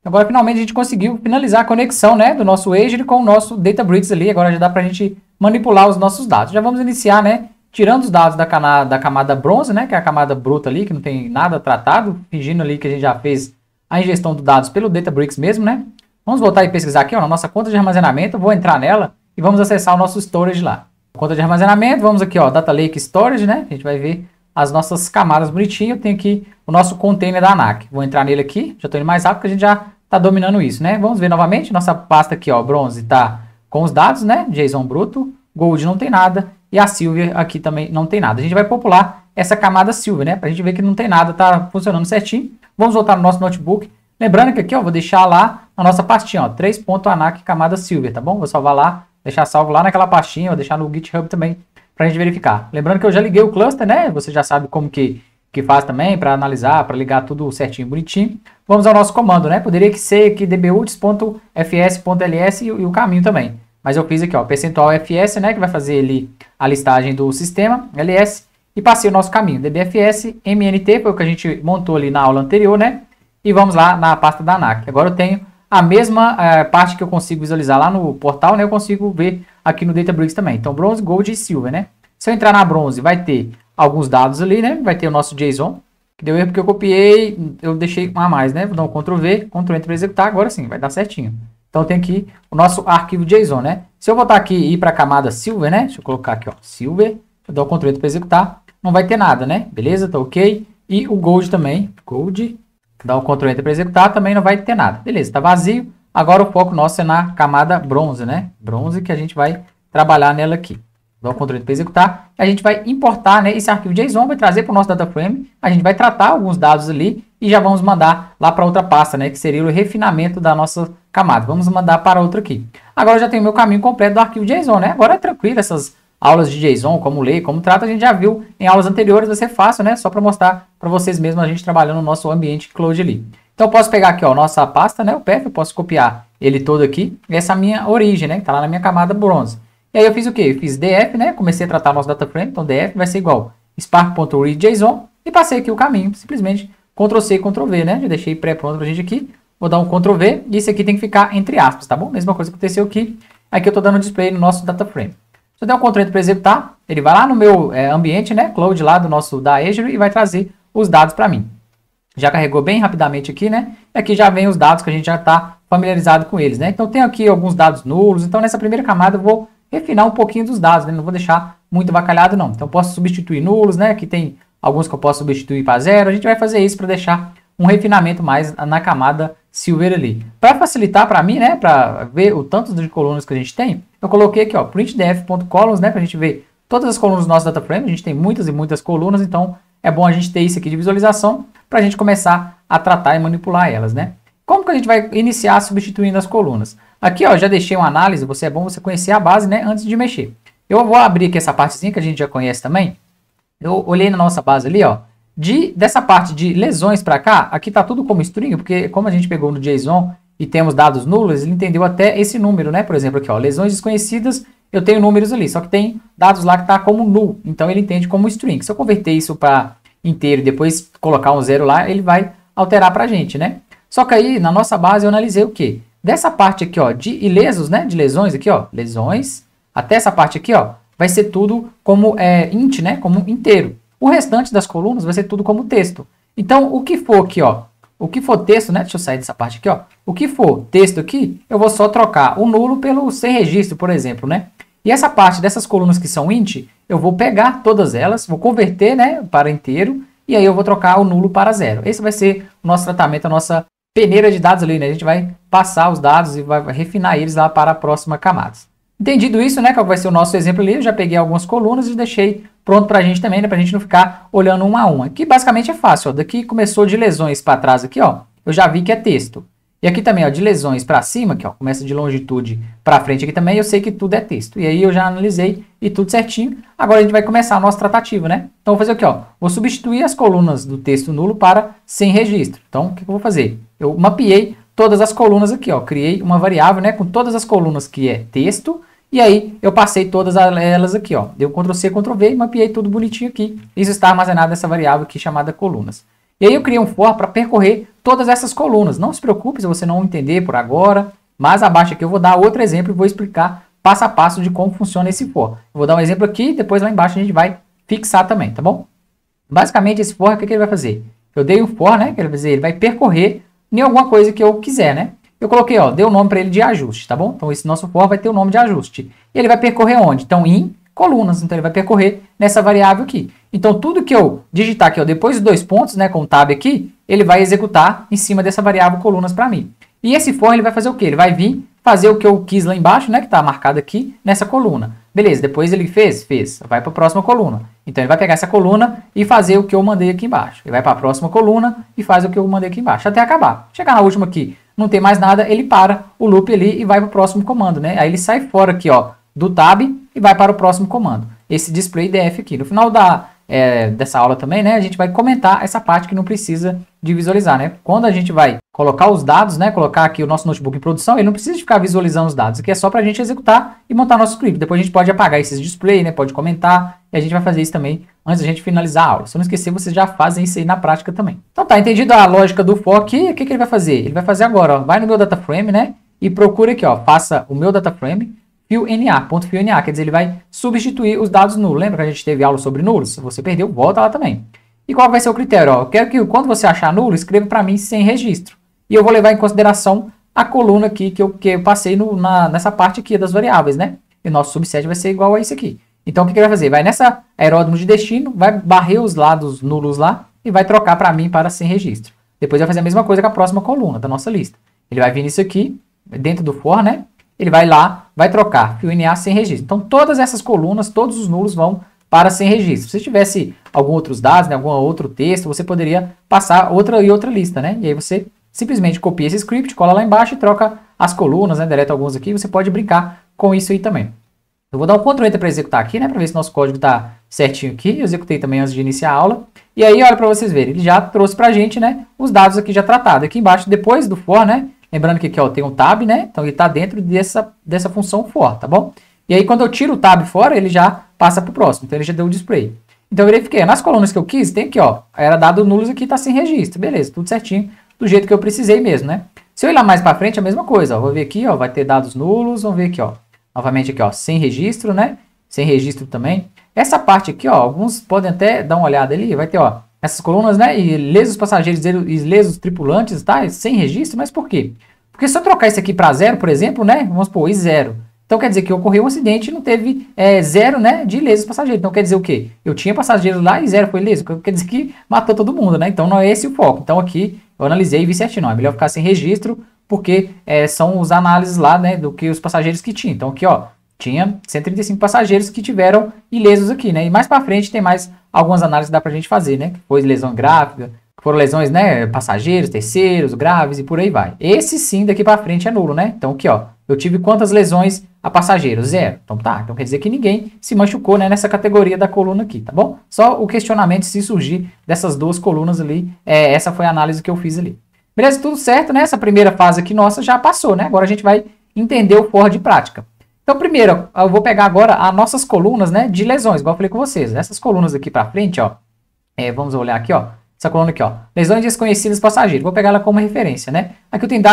Agora, finalmente, a gente conseguiu finalizar a conexão, né, do nosso Azure com o nosso Databricks ali. Agora já dá para a gente manipular os nossos dados. Já vamos iniciar, né, tirando os dados da camada bronze, né, que é a camada bruta ali, que não tem nada tratado, fingindo ali que a gente já fez a ingestão dos dados pelo Databricks mesmo, né. Vamos voltar e pesquisar aqui, ó, na nossa conta de armazenamento. Eu vou entrar nela e vamos acessar o nosso storage lá. Conta de armazenamento, vamos aqui, ó, Data Lake Storage, né, a gente vai ver as nossas camadas bonitinho. Eu tenho aqui o nosso container da ANAC. Vou entrar nele aqui, já estou indo mais rápido porque a gente já está dominando isso, né? Vamos ver novamente, nossa pasta aqui, ó, bronze está com os dados, né? JSON bruto, gold não tem nada e a silver aqui também não tem nada. A gente vai popular essa camada silver, né? Para a gente ver que não tem nada, tá funcionando certinho. Vamos voltar no nosso notebook. Lembrando que aqui, ó, vou deixar lá na nossa pastinha, ó, 3.anac camada silver, tá bom? Vou salvar lá, deixar salvo lá naquela pastinha, vou deixar no GitHub também para a gente verificar. Lembrando que eu já liguei o cluster, né? Você já sabe como que faz também para analisar, para ligar tudo certinho, bonitinho. Vamos ao nosso comando, né? Poderia que ser aqui dbults.fs.ls e o caminho também. Mas eu fiz aqui, ó, percentual fs, né? Que vai fazer ali a listagem do sistema, ls, e passei o nosso caminho, dbfs, mnt, foi o que a gente montou ali na aula anterior, né? E vamos lá na pasta da ANAC. Agora eu tenho a mesma parte que eu consigo visualizar lá no portal, né? Eu consigo ver aqui no Databricks também. Então, bronze, gold e silver, né? Se eu entrar na bronze, vai ter alguns dados ali, né? Vai ter o nosso JSON, que deu erro porque eu copiei, eu deixei um a mais, né? Vou dar um Ctrl V, Ctrl Enter para executar, agora sim, vai dar certinho. Então tem aqui o nosso arquivo JSON, né? Se eu voltar aqui e ir para a camada silver, né? Deixa eu colocar aqui, ó, silver, eu dou um Ctrl Enter para executar, não vai ter nada, né? Beleza, tá ok. E o gold também, gold, dá um Ctrl Enter para executar, também não vai ter nada. Beleza, tá vazio. Agora o foco nosso é na camada bronze, né? Bronze que a gente vai trabalhar nela aqui. Dá o Ctrl para executar, a gente vai importar, né, esse arquivo JSON, vai trazer para o nosso data frame, a gente vai tratar alguns dados ali e já vamos mandar lá para outra pasta, né, que seria o refinamento da nossa camada. Vamos mandar para outra aqui. Agora eu já tenho o meu caminho completo do arquivo JSON, né? Agora é tranquilo, essas aulas de JSON, como ler, como trata, a gente já viu em aulas anteriores, vai ser fácil, né? Só para mostrar para vocês mesmos a gente trabalhando no nosso ambiente cloud ali. Então eu posso pegar aqui, ó, nossa pasta, né, o path, eu posso copiar ele todo aqui, essa é a minha origem, né, que está lá na minha camada bronze. E aí eu fiz o quê? Eu fiz df, né? Comecei a tratar nosso data frame, então df vai ser igual spark.readJSON e passei aqui o caminho, simplesmente Ctrl+C e Ctrl+V, né? Já deixei pré-pronto pra gente aqui. Vou dar um Ctrl+V e isso aqui tem que ficar entre aspas, tá bom? Mesma coisa que aconteceu aqui. Aqui eu tô dando display no nosso data frame. Se eu der um Ctrl+Enter para executar, ele vai lá no meu ambiente, né? Cloud lá da Azure e vai trazer os dados para mim. Já carregou bem rapidamente aqui, né? E aqui já vem os dados que a gente já está familiarizado com eles, né? Então tem aqui alguns dados nulos. Então nessa primeira camada eu vou refinar um pouquinho dos dados, né? Não vou deixar muito avacalhado não. Então posso substituir nulos, né? Aqui tem alguns que eu posso substituir para zero. A gente vai fazer isso para deixar um refinamento mais na camada silver ali. Para facilitar para mim, né? Para ver o tanto de colunas que a gente tem, eu coloquei aqui, ó, printdf.columns, né? Para a gente ver todas as colunas do nosso data frame. A gente tem muitas e muitas colunas, então é bom a gente ter isso aqui de visualização para a gente começar a tratar e manipular elas, né? Como que a gente vai iniciar substituindo as colunas? Aqui, ó, já deixei uma análise, é bom você conhecer a base, né, antes de mexer. Eu vou abrir aqui essa partezinha que a gente já conhece também. Eu olhei na nossa base ali, ó, dessa parte de lesões para cá, aqui tá tudo como string, porque como a gente pegou no JSON e temos dados nulos, ele entendeu até esse número, né? Por exemplo, aqui, ó, lesões desconhecidas, eu tenho números ali, só que tem dados lá que tá como null, então ele entende como string. Se eu converter isso para inteiro e depois colocar um zero lá, ele vai alterar pra gente, né? Só que aí, na nossa base, eu analisei o quê? Dessa parte aqui, ó, de ilesos, né, de lesões aqui, ó, lesões, até essa parte aqui, ó, vai ser tudo como int, né, como inteiro. O restante das colunas vai ser tudo como texto. Então, o que for aqui, ó, o que for texto, né, deixa eu sair dessa parte aqui, ó, o que for texto aqui, eu vou só trocar o nulo pelo sem registro, por exemplo, né. E essa parte dessas colunas que são int, eu vou pegar todas elas, vou converter, né, para inteiro, e aí eu vou trocar o nulo para zero. Esse vai ser o nosso tratamento, a nossa peneira de dados ali, né? A gente vai passar os dados e vai refinar eles lá para a próxima camada. Entendido isso, né? Que vai ser o nosso exemplo ali, eu já peguei algumas colunas e deixei pronto para a gente também, né? Para a gente não ficar olhando uma a uma. Aqui basicamente é fácil, ó. Daqui começou de lesões para trás aqui, ó. Eu já vi que é texto. E aqui também, ó, de lesões para cima, aqui, ó, começa de longitude para frente aqui também, eu sei que tudo é texto. E aí eu já analisei e tudo certinho. Agora a gente vai começar a nossa tratativa, né? Então eu vou fazer aqui, ó, vou substituir as colunas do texto nulo para sem registro. Então o que eu vou fazer? Eu mapeei todas as colunas aqui, ó, criei uma variável, né, com todas as colunas que é texto, e aí eu passei todas elas aqui, ó, deu Ctrl+C, Ctrl+V e mapeei tudo bonitinho aqui. Isso está armazenado nessa variável aqui chamada colunas. E aí eu criei um for para percorrer todas essas colunas. Não se preocupe se você não entender por agora, mas abaixo aqui eu vou dar outro exemplo e vou explicar passo a passo de como funciona esse for. Eu vou dar um exemplo aqui, depois lá embaixo a gente vai fixar também, tá bom? Basicamente esse for, o que ele vai fazer? Eu dei um for, né? Que ele vai fazer, ele vai percorrer em alguma coisa que eu quiser, né? Eu coloquei, ó, dei o nome para ele de ajuste, tá bom? Então esse nosso for vai ter o nome de ajuste. E ele vai percorrer onde? Então em colunas, então ele vai percorrer nessa variável aqui. Então tudo que eu digitar aqui, ó, depois de 2 pontos, né, com o tab aqui, ele vai executar em cima dessa variável colunas para mim. E esse for ele vai fazer o quê? Ele vai vir fazer o que eu quis lá embaixo, né, que está marcado aqui nessa coluna. Beleza, depois ele fez, vai para a próxima coluna. Então ele vai pegar essa coluna e fazer o que eu mandei aqui embaixo. Ele vai para a próxima coluna e faz o que eu mandei aqui embaixo, até acabar. Chegar na última aqui, não tem mais nada, ele para o loop ali e vai para o próximo comando, né? Aí ele sai fora aqui, ó, do tab e vai para o próximo comando. Esse display def aqui. No final dessa aula também, né, a gente vai comentar essa parte que não precisa de visualizar, né? Quando a gente vai colocar os dados, né, colocar aqui o nosso notebook em produção, ele não precisa de ficar visualizando os dados, aqui é só para a gente executar e montar nosso script. Depois a gente pode apagar esses display, né, pode comentar, e a gente vai fazer isso também antes da gente finalizar a aula. Se eu não esquecer, vocês já fazem isso aí na prática também. Então tá, entendido a lógica do for aqui, o que ele vai fazer? Ele vai fazer agora, ó, vai no meu data frame, né, e procura aqui, ó, faça o meu data frame, .fill.na, quer dizer, ele vai substituir os dados nulos. Lembra que a gente teve aula sobre nulos? Se você perdeu, volta lá também. E qual vai ser o critério? Ó, eu quero que quando você achar nulo, escreva para mim sem registro. E eu vou levar em consideração a coluna aqui que eu passei nessa parte aqui das variáveis, né? E o nosso subset vai ser igual a isso aqui. Então, o que ele vai fazer? Vai nessa aeródromo de destino, vai varrer os lados nulos lá e vai trocar para mim para sem registro. Depois vai fazer a mesma coisa com a próxima coluna da nossa lista. Ele vai vir nisso aqui, dentro do for, né? Ele vai lá, vai trocar fill.na sem registro. Então, todas essas colunas, todos os nulos vão para sem registro. Se tivesse alguns outros dados, né, algum outro texto, você poderia passar outra lista, né? E aí você simplesmente copia esse script, cola lá embaixo e troca as colunas, né? Deleta alguns aqui, você pode brincar com isso aí também. Eu vou dar um Ctrl Enter para executar aqui, né? Para ver se nosso código está certinho aqui. Eu executei também antes de iniciar a aula. E aí, olha para vocês verem, ele já trouxe para a gente, né, os dados aqui já tratados. Aqui embaixo, depois do for, né? Lembrando que aqui, ó, tem um tab, né? Então ele está dentro dessa função for, tá bom? E aí quando eu tiro o tab fora, ele já passa para o próximo. Então ele já deu o display. Então eu verifiquei. Nas colunas que eu quis, tem aqui, ó. Era dado nulos aqui, está sem registro. Beleza, tudo certinho, do jeito que eu precisei mesmo, né? Se eu ir lá mais para frente, é a mesma coisa. Ó. Vou ver aqui, ó, vai ter dados nulos. Vamos ver aqui, ó. Novamente aqui, ó, sem registro, né? Sem registro também. Essa parte aqui, ó, alguns podem até dar uma olhada ali. Vai ter, ó, essas colunas, né? E lesos passageiros e lesos tripulantes, tá? Sem registro, mas por quê? Porque se eu trocar isso aqui para 0, por exemplo, né? Vamos supor, e 0. Então quer dizer que ocorreu um acidente e não teve 0, né, de ilesos passageiros. Então quer dizer o quê? Eu tinha passageiros lá e 0 foi ileso. Quer dizer que matou todo mundo, né? Então não é esse o foco. Então aqui eu analisei e vi certinho. Não, é melhor ficar sem registro porque são os análises lá, né, do que os passageiros que tinham. Então aqui, ó, tinha 135 passageiros que tiveram ilesos aqui, né? E mais para frente tem mais algumas análises que dá pra gente fazer, né? Que foi lesão gráfica, foram lesões, né, passageiros, terceiros, graves e por aí vai. Esse sim daqui para frente é nulo, né? Então aqui, ó, eu tive quantas lesões a passageiros? 0. Então tá, então quer dizer que ninguém se machucou, né, nessa categoria da coluna aqui, tá bom? Só o questionamento se surgir dessas duas colunas ali, essa foi a análise que eu fiz ali. Beleza, tudo certo, né? Essa primeira fase aqui nossa já passou, né? Agora a gente vai entender o for de prática. Então primeiro, eu vou pegar agora as nossas colunas, né, de lesões, igual eu falei com vocês. Essas colunas aqui para frente, ó, vamos olhar aqui, ó. Essa coluna aqui, ó, lesões desconhecidas passageiros. Vou pegar ela como referência, né? Aqui eu tenho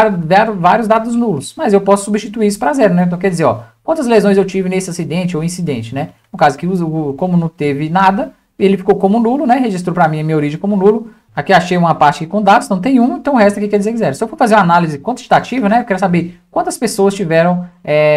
vários dados nulos, mas eu posso substituir isso para 0, né? Então quer dizer, ó, quantas lesões eu tive nesse acidente ou incidente, né? No caso aqui, como não teve nada, ele ficou como nulo, né? Registrou para mim a minha origem como nulo. Aqui achei uma parte aqui com dados, não tem um, então o resto aqui quer dizer que 0. Se eu for fazer uma análise quantitativa, né, eu quero saber quantas pessoas tiveram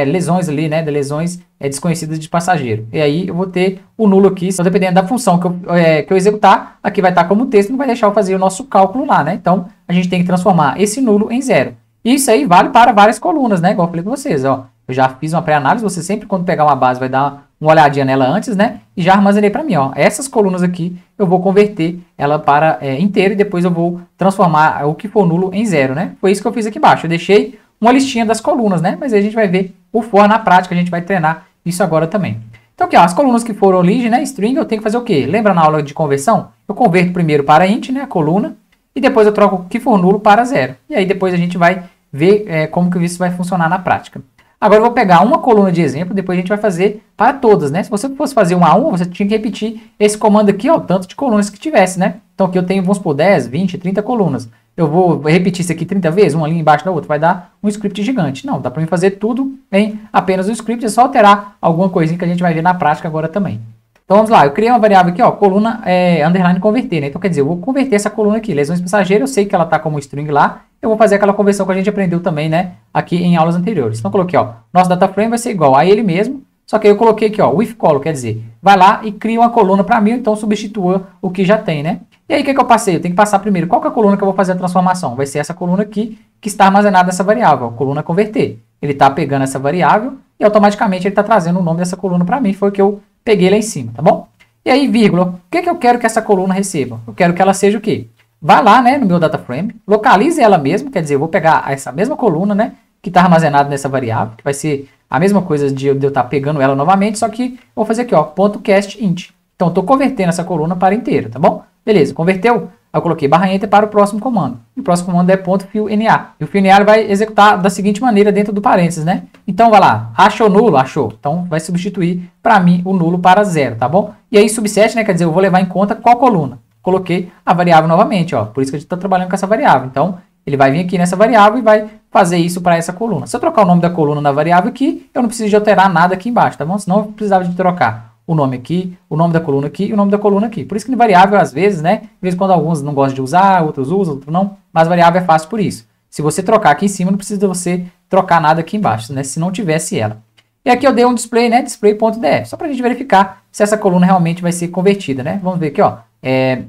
lesões ali, né, de lesões desconhecidas de passageiro. E aí eu vou ter o nulo aqui, então dependendo da função que eu executar, aqui vai estar como texto, não vai deixar eu fazer o nosso cálculo lá, né? Então a gente tem que transformar esse nulo em 0. E isso aí vale para várias colunas, né, igual eu falei com vocês, ó. Eu já fiz uma pré-análise, você sempre quando pegar uma base vai dar uma olhadinha nela antes, né? E já armazenei para mim, ó. Essas colunas aqui eu vou converter ela para inteiro e depois eu vou transformar o que for nulo em 0, né? Foi isso que eu fiz aqui embaixo. Eu deixei uma listinha das colunas, né? Mas aí a gente vai ver o for na prática, a gente vai treinar isso agora também. Então aqui, ó, as colunas que foram origem, né? String, eu tenho que fazer o quê? Lembra na aula de conversão? Eu converto primeiro para int, né? A coluna, e depois eu troco o que for nulo para 0. E aí depois a gente vai ver como que isso vai funcionar na prática. Agora eu vou pegar uma coluna de exemplo, depois a gente vai fazer para todas, né? Se você fosse fazer uma a uma, você tinha que repetir esse comando aqui, ó, tanto de colunas que tivesse, né? Então aqui eu tenho, vamos supor, 10, 20, 30 colunas. Eu vou repetir isso aqui 30 vezes, uma linha embaixo da outra, vai dar um script gigante. Não, dá para mim fazer tudo em apenas um script, é só alterar alguma coisinha que a gente vai ver na prática agora também. Então vamos lá, eu criei uma variável aqui, ó, coluna underline converter, né? Então quer dizer, eu vou converter essa coluna aqui, lesões passageiras, eu sei que ela está como string lá, eu vou fazer aquela conversão que a gente aprendeu também, né, aqui em aulas anteriores. Então eu coloquei, ó, nosso data frame vai ser igual a ele mesmo, só que aí eu coloquei aqui, ó, with column, quer dizer, vai lá e cria uma coluna para mim, então substitua o que já tem, né? E aí o que eu passei? Eu tenho que passar primeiro, qual que é a coluna que eu vou fazer a transformação? Vai ser essa coluna aqui, que está armazenada nessa variável, ó, coluna converter. Ele está pegando essa variável e automaticamente ele está trazendo o nome dessa coluna para mim, foi o que eu peguei lá em cima, tá bom? E aí, vírgula, o que eu quero que essa coluna receba? Eu quero que ela seja o quê? Vai lá, né, no meu data frame, localize ela mesmo, quer dizer, eu vou pegar essa mesma coluna, né, que está armazenada nessa variável, que vai ser a mesma coisa de eu estar pegando ela novamente, só que eu vou fazer aqui, ó, .cast_int. Então, eu estou convertendo essa coluna para inteira, tá bom? Beleza, converteu? Eu coloquei /enter para o próximo comando. E o próximo comando é .fillNA. E o fillNA vai executar da seguinte maneira dentro do parênteses, né? Então, vai lá, achou nulo? Achou. Então, vai substituir para mim o nulo para 0, tá bom? E aí, subset, né, quer dizer, eu vou levar em conta qual coluna. Coloquei a variável novamente, ó. Por isso que a gente está trabalhando com essa variável. Então, ele vai vir aqui nessa variável e vai fazer isso para essa coluna. Se eu trocar o nome da coluna na variável aqui, eu não preciso de alterar nada aqui embaixo, tá bom? Senão eu precisava de trocar o nome aqui, o nome da coluna aqui e o nome da coluna aqui. Por isso que em variável, às vezes, né? De vez em quando alguns não gostam de usar, outros usam, outros não. Mas variável é fácil por isso. Se você trocar aqui em cima, não precisa você trocar nada aqui embaixo, né? Se não tivesse ela. E aqui eu dei um display, né? Display.df, só para a gente verificar se essa coluna realmente vai ser convertida, né? Vamos ver aqui, ó.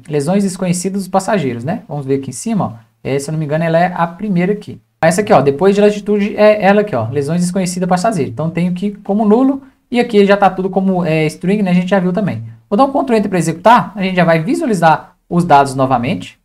Lesões desconhecidas dos passageiros, né? Vamos ver aqui em cima, ó. Se eu não me engano, ela é a primeira aqui. Essa aqui, ó, depois de latitude é ela aqui, ó, lesões desconhecidas passageiro. Então tenho aqui como nulo e aqui já está tudo como string, né? A gente já viu também. Vou dar um Ctrl Enter para executar, a gente já vai visualizar os dados novamente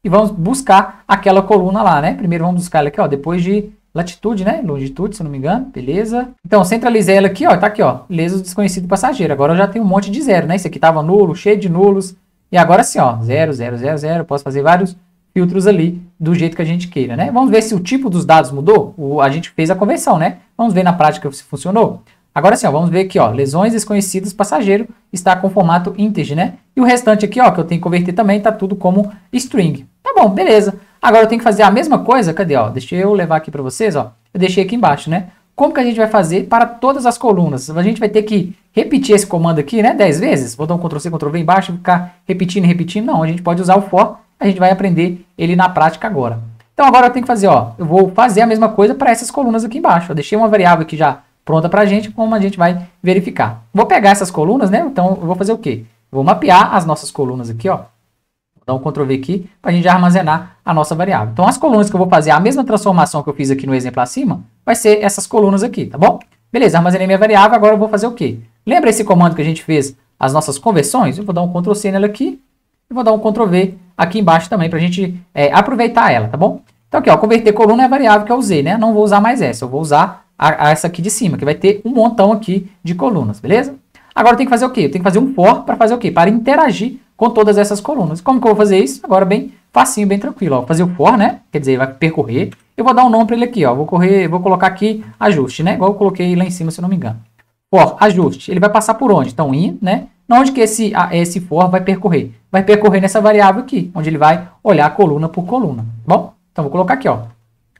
e vamos buscar aquela coluna lá, né? Primeiro vamos buscar ela aqui, ó, depois de latitude, né? Longitude, se eu não me engano, beleza. Então, centralizei ela aqui, ó, tá aqui, ó, lesões desconhecidas passageiro. Agora eu já tenho um monte de zero, né? Isso aqui tava nulo, cheio de nulos. E agora sim, ó, 0, 0, 0, 0, posso fazer vários filtros ali do jeito que a gente queira, né? Vamos ver se o tipo dos dados mudou. A gente fez a conversão, né? Vamos ver na prática se funcionou. Agora sim, ó, vamos ver aqui, ó, lesões desconhecidas passageiro está com formato integer, né? E o restante aqui, ó, que eu tenho que converter também, tá tudo como string. Tá bom, beleza. Agora eu tenho que fazer a mesma coisa, cadê, ó? Deixa eu levar aqui para vocês, ó. Eu deixei aqui embaixo, né? Como que a gente vai fazer para todas as colunas? A gente vai ter que repetir esse comando aqui, né, 10 vezes. Vou dar um Ctrl+C, Ctrl+V embaixo e ficar repetindo e repetindo. Não, a gente pode usar o for. A gente vai aprender ele na prática agora. Então agora eu tenho que fazer, ó, eu vou fazer a mesma coisa para essas colunas aqui embaixo. Eu deixei uma variável aqui já pronta para a gente, como a gente vai verificar. Vou pegar essas colunas, né, então eu vou fazer o quê? Vou mapear as nossas colunas aqui, ó. Vou dar um Ctrl+V aqui para a gente já armazenar a nossa variável. Então as colunas que eu vou fazer, a mesma transformação que eu fiz aqui no exemplo acima, vai ser essas colunas aqui, tá bom? Beleza, armazenei minha variável, agora eu vou fazer o quê? Lembra esse comando que a gente fez as nossas conversões? Eu vou dar um Ctrl+C nela aqui e vou dar um Ctrl+V aqui embaixo também para a gente aproveitar ela, tá bom? Então aqui, ó, converter coluna é a variável que eu usei, né? Não vou usar mais essa, eu vou usar essa aqui de cima, que vai ter um montão aqui de colunas, beleza? Agora eu tenho que fazer o quê? Eu tenho que fazer um for para fazer o quê? Para interagir com todas essas colunas. Como que eu vou fazer isso? Agora bem facinho, bem tranquilo, ó. Vou fazer o for, né? Quer dizer, vai percorrer. Eu vou dar um nome para ele aqui, ó. Vou colocar aqui ajuste, né? Igual eu coloquei lá em cima, se eu não me engano. For, ajuste. Ele vai passar por onde? Então, in, né? Onde que esse for vai percorrer? Vai percorrer nessa variável aqui, onde ele vai olhar coluna por coluna. Bom, então vou colocar aqui, ó.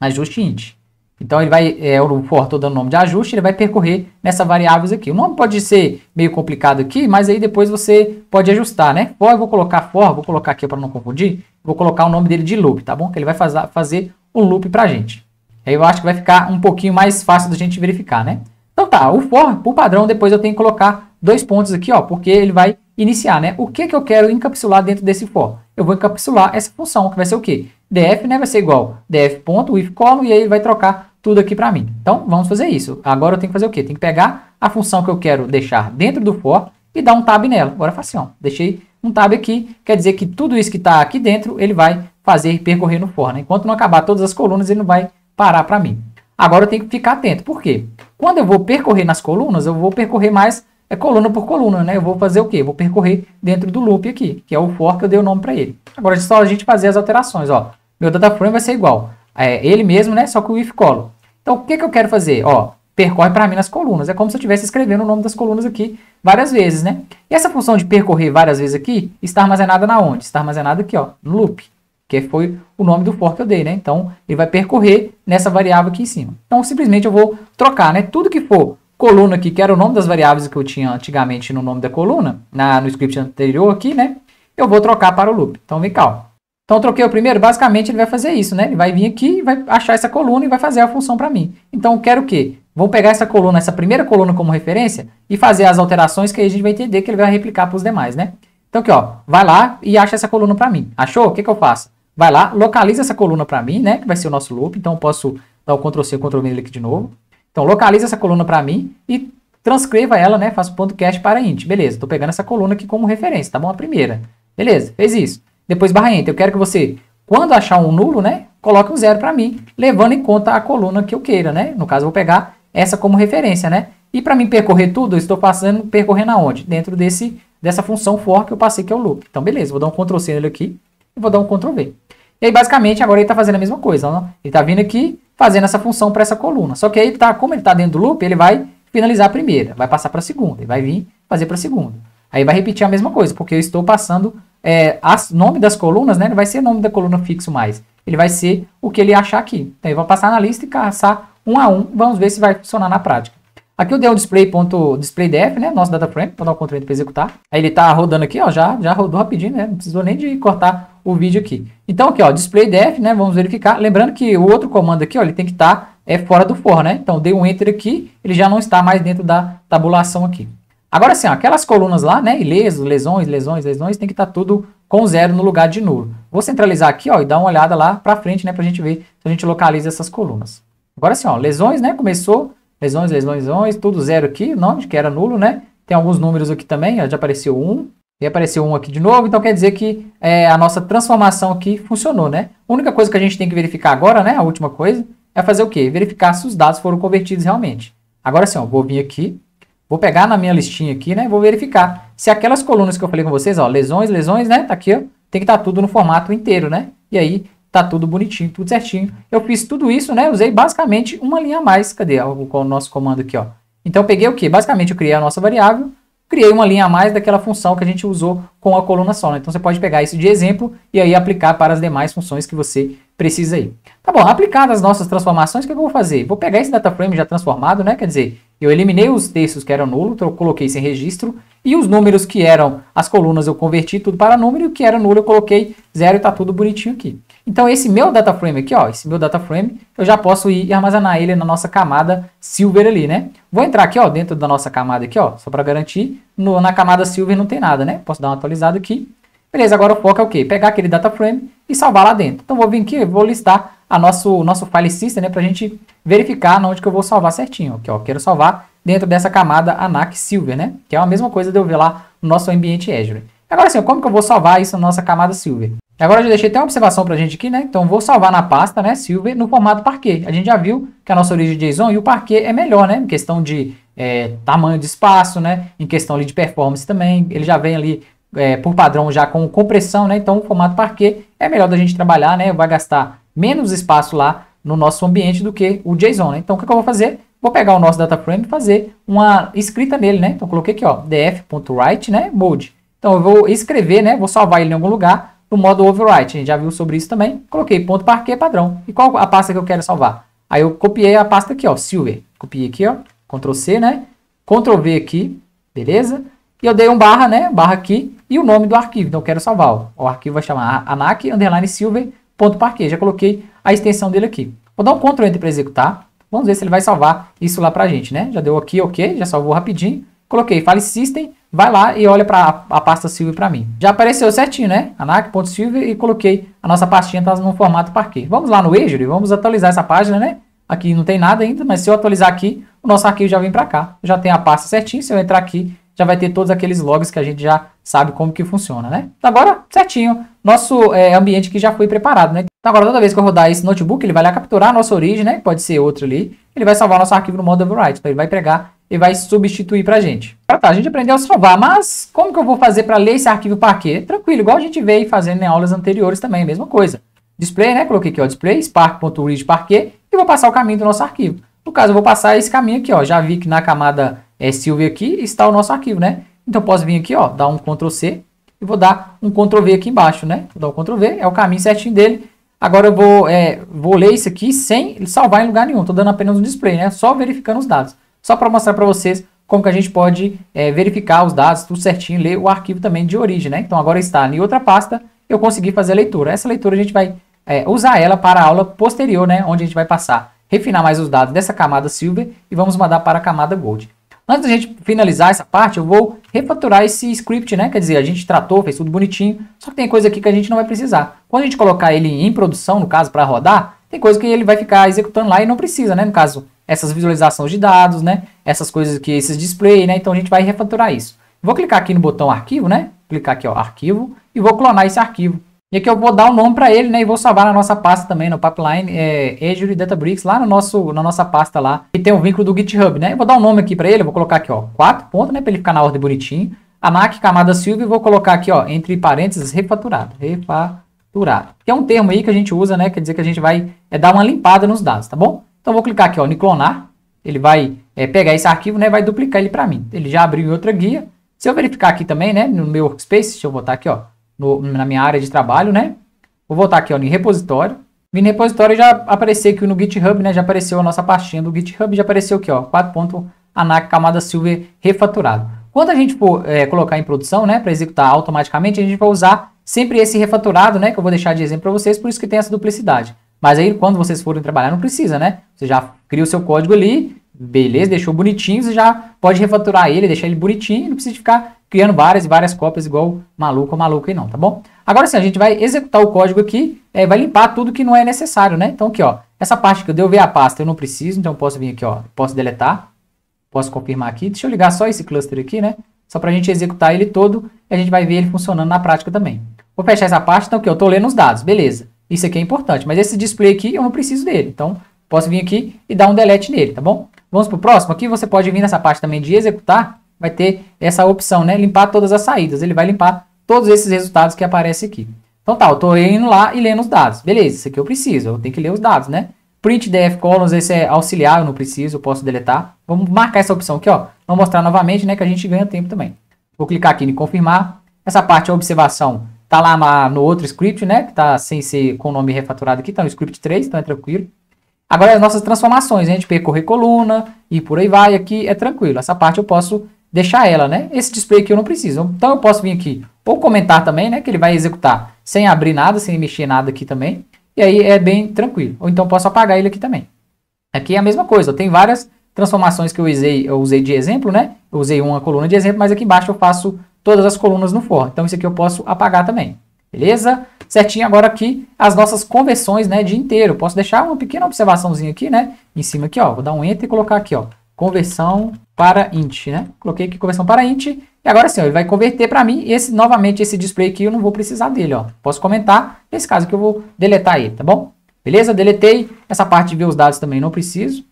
Ajuste int. Então ele vai, o for, estou dando nome de ajuste, ele vai percorrer nessa variáveis aqui. O nome pode ser meio complicado aqui, mas aí depois você pode ajustar, né? For, eu vou colocar aqui para não confundir, vou colocar o nome dele de loop, tá bom? Que ele vai fazer um loop pra gente. Aí eu acho que vai ficar um pouquinho mais fácil da gente verificar, né? Então tá, o for, por padrão, depois eu tenho que colocar 2 pontos aqui, ó, porque ele vai iniciar, né? O que eu quero encapsular dentro desse for? Eu vou encapsular essa função, que vai ser o quê? df, né, vai ser igual df.withColumn, e aí ele vai trocar tudo aqui para mim. Então, vamos fazer isso. Agora eu tenho que fazer o quê? Tenho que pegar a função que eu quero deixar dentro do for e dar um tab nela. Agora facinho, ó. Deixei um tab aqui, quer dizer que tudo isso que está aqui dentro, ele vai fazer percorrer no for, né? Enquanto não acabar todas as colunas, ele não vai parar para mim. Agora eu tenho que ficar atento. Por quê? Quando eu vou percorrer nas colunas, eu vou percorrer mais coluna por coluna, né? Eu vou fazer o quê? Eu vou percorrer dentro do loop aqui, que é o for que eu dei o nome para ele. Agora é só a gente fazer as alterações, ó. Meu data frame vai ser igual. Ele mesmo, né? Só que o if column. Então, o que eu quero fazer? Ó, percorre para mim nas colunas. É como se eu estivesse escrevendo o nome das colunas aqui várias vezes, né? E essa função de percorrer várias vezes aqui está armazenada na onde? Está armazenada aqui, ó, no loop, que foi o nome do for que eu dei, né? Então, ele vai percorrer nessa variável aqui em cima. Então, simplesmente eu vou trocar, né? Tudo que for coluna aqui, que era o nome das variáveis que eu tinha antigamente no nome da coluna, no script anterior aqui, né? Eu vou trocar para o loop. Então, vem cá, ó. Então, eu troquei o primeiro, basicamente ele vai fazer isso, né? Ele vai vir aqui e vai achar essa coluna e vai fazer a função para mim. Então, eu quero o quê? Vou pegar essa coluna, essa primeira coluna como referência e fazer as alterações que aí a gente vai entender que ele vai replicar para os demais, né? Então, aqui, ó, vai lá e acha essa coluna para mim. Achou? O que eu faço? Vai lá, localiza essa coluna para mim, né? Que vai ser o nosso loop. Então, eu posso dar o Ctrl+C, Ctrl+V nele aqui de novo. Então, localiza essa coluna para mim e transcreva ela, né? Faça ponto cast para int. Beleza, estou pegando essa coluna aqui como referência, tá bom? A primeira. Beleza, fez isso. Depois, barra enter. Eu quero que você, quando achar um nulo, né? Coloque um 0 para mim, levando em conta a coluna que eu queira, né? No caso, eu vou pegar essa como referência, né? E para mim percorrer tudo, eu estou percorrendo aonde? Dentro dessa função for que eu passei, que é o loop. Então, beleza, vou dar um Ctrl+C nele aqui e vou dar um Ctrl+V. E aí, basicamente, agora ele está fazendo a mesma coisa. Ó. Ele está vindo aqui, fazendo essa função para essa coluna. Só que aí, como ele está dentro do loop, ele vai finalizar a primeira, vai passar para a segunda, e vai vir fazer para a segunda. Aí vai repetir a mesma coisa, porque eu estou passando nome das colunas, né? Não vai ser o nome da coluna fixo mais. Ele vai ser o que ele achar aqui. Então, eu vou passar na lista e caçar um a um. Vamos ver se vai funcionar na prática. Aqui eu dei um display.displaydef, né? Nosso data frame, vou dar um Ctrl para executar. Aí ele tá rodando aqui, ó, já rodou rapidinho, né? Não precisou nem de cortar o vídeo aqui. Então aqui, ó, displaydef, né? Vamos verificar. Lembrando que o outro comando aqui, ó, ele tem que estar fora do for, né? Então dei um enter aqui, ele já não está mais dentro da tabulação aqui. Agora sim, ó, aquelas colunas lá, né? Ilesos, lesões, tem que estar tudo com 0 no lugar de nulo. Vou centralizar aqui, ó, e dar uma olhada lá para frente, né? Pra gente ver se a gente localiza essas colunas. Agora sim, ó, lesões, né? Começou. Lesões, tudo 0 aqui, nome que era nulo, né? Tem alguns números aqui também, ó, já apareceu 1, e apareceu 1 aqui de novo, então quer dizer que a nossa transformação aqui funcionou, né? A única coisa que a gente tem que verificar agora, né, a última coisa, é fazer o quê? Verificar se os dados foram convertidos realmente. Agora sim, ó, vou vir aqui, vou pegar na minha listinha aqui, né, vou verificar se aquelas colunas que eu falei com vocês, ó, lesões, né, tá aqui, ó, tem que estar tudo no formato inteiro, né? E aí, tá tudo bonitinho, tudo certinho. Eu fiz tudo isso, né? Usei basicamente uma linha a mais. Cadê o nosso comando aqui, ó? Então, eu peguei o quê? Basicamente, eu criei a nossa variável, criei uma linha a mais daquela função que a gente usou com a coluna só, né? Então, você pode pegar isso de exemplo e aí aplicar para as demais funções que você precisa aí. Tá bom, aplicadas as nossas transformações, o que eu vou fazer? Vou pegar esse data frame já transformado, né? Quer dizer, eu eliminei os textos que eram nulos, então eu coloquei sem registro, e os números que eram as colunas eu converti tudo para número, e o que era nulo eu coloquei 0 e tá tudo bonitinho aqui. Então esse meu data frame aqui, ó, eu já posso ir e armazenar ele na nossa camada silver ali, né? Vou entrar aqui, ó, dentro da nossa camada aqui, ó, só para garantir, na camada silver não tem nada, né? Posso dar uma atualizada aqui. Beleza, agora o foco é o quê? Pegar aquele data frame e salvar lá dentro. Então vou vir aqui, vou listar nosso file system, né, pra gente verificar onde que eu vou salvar certinho. Aqui, ó, quero salvar dentro dessa camada ANAC Silver, né? Que é a mesma coisa de eu ver lá no nosso ambiente Azure. Agora sim, como que eu vou salvar isso na nossa camada Silver? Agora eu já deixei até uma observação pra gente aqui, né? Então vou salvar na pasta, né, Silver, no formato Parquet. A gente já viu que a nossa origem de JSON e o Parquet é melhor, né? Em questão de tamanho de espaço, né? Em questão ali de performance também. Ele já vem ali por padrão já com compressão, né? Então o formato Parquet é melhor da gente trabalhar, né? Vai gastar menos espaço lá no nosso ambiente do que o JSON, né? Então o que eu vou fazer? Vou pegar o nosso data frame e fazer uma escrita nele, né? Então coloquei aqui, ó, df.write, né, mode. Então eu vou escrever, né? Vou salvar ele em algum lugar no modo overwrite. A gente já viu sobre isso também. Coloquei ponto Parquet padrão. E qual a pasta que eu quero salvar? Aí eu copiei a pasta aqui, ó, Silver. Copiei aqui, ó, Ctrl C, né? Ctrl V aqui, beleza? E eu dei um barra, né? Barra aqui e o nome do arquivo. Então eu quero salvar, ó. O arquivo vai chamar anac_silver.parquet. Já coloquei a extensão dele aqui. Vou dar um Ctrl Enter para executar. Vamos ver se ele vai salvar isso lá pra gente, né? Já deu aqui, ok, já salvou rapidinho. Coloquei File System, vai lá e olha para a pasta Silver para mim. Já apareceu certinho, né? Anac.silver e coloquei a nossa pastinha tá no formato Parquet. Vamos lá no Azure e vamos atualizar essa página, né? Aqui não tem nada ainda, mas se eu atualizar aqui, o nosso arquivo já vem para cá. Já tem a pasta certinho, se eu entrar aqui, já vai ter todos aqueles logs que a gente já sabe como que funciona, né? Então agora, certinho, nosso ambiente que já foi preparado, né? Então agora toda vez que eu rodar esse notebook, ele vai lá capturar a nossa origem, né? Pode ser outro ali. Ele vai salvar o nosso arquivo no modo overwrite. Então ele vai pegar e vai substituir pra gente. Tá, a gente aprendeu a salvar, mas como que eu vou fazer para ler esse arquivo Parquet? Tranquilo, igual a gente veio fazendo em aulas anteriores também, mesma coisa. Display, né? Coloquei aqui, ó, display, spark.read Parquet e vou passar o caminho do nosso arquivo. No caso, eu vou passar esse caminho aqui, ó. Já vi que na camada Silver aqui está o nosso arquivo, né? Então, eu posso vir aqui, ó, dar um Ctrl C e vou dar um Ctrl V aqui embaixo, né? Vou dar um Ctrl V, é o caminho certinho dele. Agora eu vou ler isso aqui sem salvar em lugar nenhum. Estou dando apenas um display, né? Só verificando os dados. Só para mostrar para vocês como que a gente pode verificar os dados, tudo certinho, ler o arquivo também de origem, né? Então agora está em outra pasta, eu consegui fazer a leitura. Essa leitura a gente vai usar ela para a aula posterior, né? Onde a gente vai passar, refinar mais os dados dessa camada Silver e vamos mandar para a camada Gold. Antes da gente finalizar essa parte, eu vou refatorar esse script, né? Quer dizer, a gente tratou, fez tudo bonitinho, só que tem coisa aqui que a gente não vai precisar. Quando a gente colocar ele em produção, no caso, para rodar, tem coisa que ele vai ficar executando lá e não precisa, né? No caso, essas visualizações de dados, né? Essas coisas aqui, esses display, né? Então a gente vai refatorar isso. Vou clicar aqui no botão arquivo, né? Clicar aqui, ó, arquivo, e vou clonar esse arquivo. E aqui eu vou dar um nome para ele, né? E vou salvar na nossa pasta também, no Pipeline Azure Databricks, lá na nossa pasta lá. E tem um vínculo do GitHub, né? Eu vou dar um nome aqui para ele, eu vou colocar aqui, ó, 4 pontos, né? Para ele ficar na ordem bonitinho. ANAC camada Silver, e vou colocar aqui, ó, entre parênteses, refaturado. Refaturado. Que é um termo aí que a gente usa, né? Quer dizer que a gente vai dar uma limpada nos dados, tá bom? Então eu vou clicar aqui, ó, em clonar. Ele vai pegar esse arquivo, né? Vai duplicar ele para mim. Ele já abriu em outra guia. Se eu verificar aqui também, né? No meu workspace, deixa eu botar aqui, ó. Na minha área de trabalho, né? Vou voltar aqui, ó, em repositório. Em repositório já apareceu aqui no GitHub, né? Já apareceu a nossa pastinha do GitHub, já apareceu aqui, ó, 4.ANAC camada Silver refaturado. Quando a gente for colocar em produção, né, para executar automaticamente, a gente vai usar sempre esse refaturado, né, que eu vou deixar de exemplo para vocês, por isso que tem essa duplicidade. Mas aí, quando vocês forem trabalhar, não precisa, né? Você já cria o seu código ali, beleza, deixou bonitinho, você já pode refaturar ele, deixar ele bonitinho, não precisa ficar criando várias e várias cópias igual maluco ou maluco aí não, tá bom? Agora sim, a gente vai executar o código aqui, vai limpar tudo que não é necessário, né? Então aqui, ó, essa parte que eu dei ver a pasta eu não preciso, então eu posso vir aqui, ó, posso deletar, posso confirmar aqui, deixa eu ligar só esse cluster aqui, né? Só pra gente executar ele todo e a gente vai ver ele funcionando na prática também. Vou fechar essa parte, então aqui eu tô lendo os dados, beleza. Isso aqui é importante, mas esse display aqui eu não preciso dele, então posso vir aqui e dar um delete nele, tá bom? Vamos pro próximo, aqui você pode vir nessa parte também de executar, vai ter essa opção, né? Limpar todas as saídas. Ele vai limpar todos esses resultados que aparecem aqui. Então tá, eu tô indo lá e lendo os dados. Beleza, isso aqui eu preciso, eu tenho que ler os dados, né? Print def columns, esse é auxiliar, eu não preciso, eu posso deletar. Vamos marcar essa opção aqui, ó. Vou mostrar novamente, né, que a gente ganha tempo também. Vou clicar aqui em confirmar. Essa parte de observação tá lá no outro script, né? Que tá sem ser com o nome refaturado aqui, tá no script 3, então é tranquilo. Agora as nossas transformações, né? A gente percorrer coluna e por aí vai, aqui é tranquilo. Essa parte eu posso deixar ela, né? Esse display aqui eu não preciso. Então eu posso vir aqui ou comentar também, né? Que ele vai executar sem abrir nada, sem mexer nada aqui também. E aí é bem tranquilo. Ou então posso apagar ele aqui também. Aqui é a mesma coisa. Tem várias transformações que eu usei de exemplo, né? Eu usei uma coluna de exemplo, mas aqui embaixo eu faço todas as colunas no for. Então isso aqui eu posso apagar também. Beleza? Certinho. Agora aqui as nossas conversões, né? De inteiro. Eu posso deixar uma pequena observaçãozinha aqui, né? Em cima aqui, ó. Vou dar um enter e colocar aqui, ó. Conversão para int, né? Coloquei aqui conversão para int. E agora sim, ó, ele vai converter para mim. E novamente, esse display aqui eu não vou precisar dele, ó. Posso comentar. Nesse caso aqui eu vou deletar ele, tá bom? Beleza? Deletei. Essa parte de ver os dados também não preciso.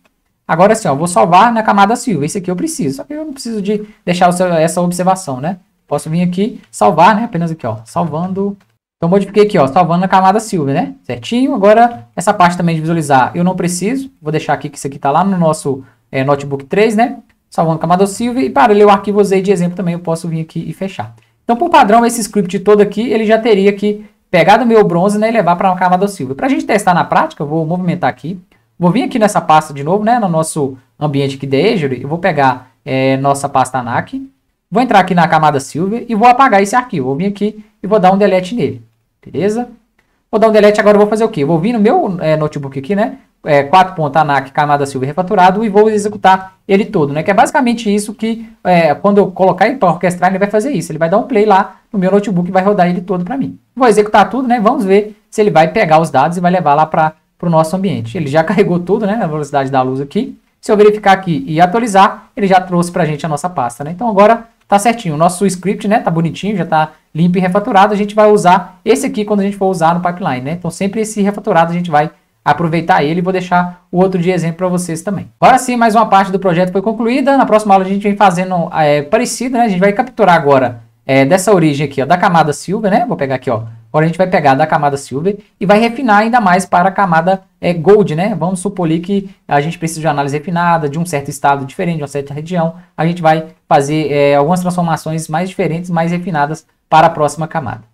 Agora sim, ó, vou salvar na camada Silver. Esse aqui eu preciso. Só que eu não preciso de deixar essa observação, né? Posso vir aqui, salvar, né? Apenas aqui, ó. Salvando. Então modifiquei aqui, ó. Salvando na camada Silver, né? Certinho. Agora, essa parte também de visualizar eu não preciso. Vou deixar aqui que isso aqui tá lá no nosso Notebook 3, né? Salvando camada Silver. E para ler o arquivo usei de exemplo também, eu posso vir aqui e fechar. Então, por padrão, esse script todo aqui, ele já teria que pegar do meu bronze, né, e levar para a camada Silver. Para a gente testar na prática, eu vou movimentar aqui. Vou vir aqui nessa pasta de novo, né, no nosso ambiente aqui de Azure. Eu vou pegar nossa pasta ANAC. Vou entrar aqui na camada Silver e vou apagar esse arquivo. Vou vir aqui e vou dar um delete nele. Beleza? Vou dar um delete, agora eu vou fazer o quê? Eu vou vir no meu notebook aqui, né? 4.ANAC camada Silver refaturado e vou executar ele todo, né? Que é basicamente isso que, quando eu colocar ele para orquestrar, ele vai fazer isso. Ele vai dar um play lá no meu notebook e vai rodar ele todo para mim. Vou executar tudo, né? Vamos ver se ele vai pegar os dados e vai levar lá para o nosso ambiente. Ele já carregou tudo, né? Na velocidade da luz aqui. Se eu verificar aqui e atualizar, ele já trouxe para a gente a nossa pasta, né? Então agora tá certinho. O nosso script, né? Tá bonitinho, já tá limpo e refaturado. A gente vai usar esse aqui quando a gente for usar no pipeline, né? Então sempre esse refaturado a gente vai aproveitar ele e vou deixar o outro de exemplo para vocês também. Agora sim, mais uma parte do projeto foi concluída. Na próxima aula a gente vem fazendo parecido, né? A gente vai capturar agora dessa origem aqui, ó, da camada Silver, né? Vou pegar aqui, ó, Agora a gente vai pegar da camada Silver e vai refinar ainda mais para a camada Gold, né? Vamos supor ali que a gente precisa de uma análise refinada, de um certo estado diferente, de uma certa região. A gente vai fazer algumas transformações mais diferentes, mais refinadas para a próxima camada.